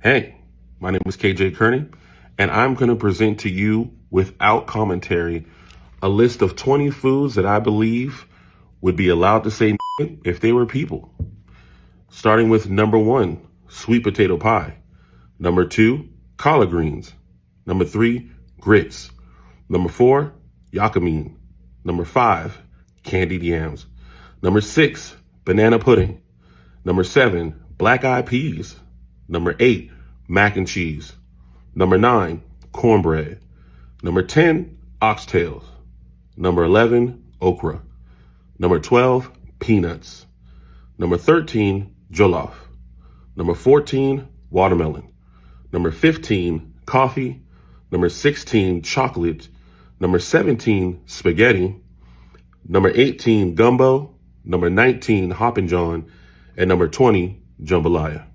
Hey, my name is KJ Kearney, and I'm going to present to you, without commentary, a list of 20 foods that I believe would be allowed to say if they were people. Starting with number 1, sweet potato pie. Number 2, collard greens. Number 3, grits. Number 4, yakameen. Number 5, candied yams. Number 6, banana pudding. Number 7, black-eyed peas. Number 8, mac and cheese. Number 9, cornbread. Number 10, oxtails. Number 11, okra. Number 12, peanuts. Number 13, jollof. Number 14, watermelon. Number 15, coffee. Number 16, chocolate. Number 17, spaghetti. Number 18, gumbo. Number 19, Hoppin' John. And number 20, jambalaya.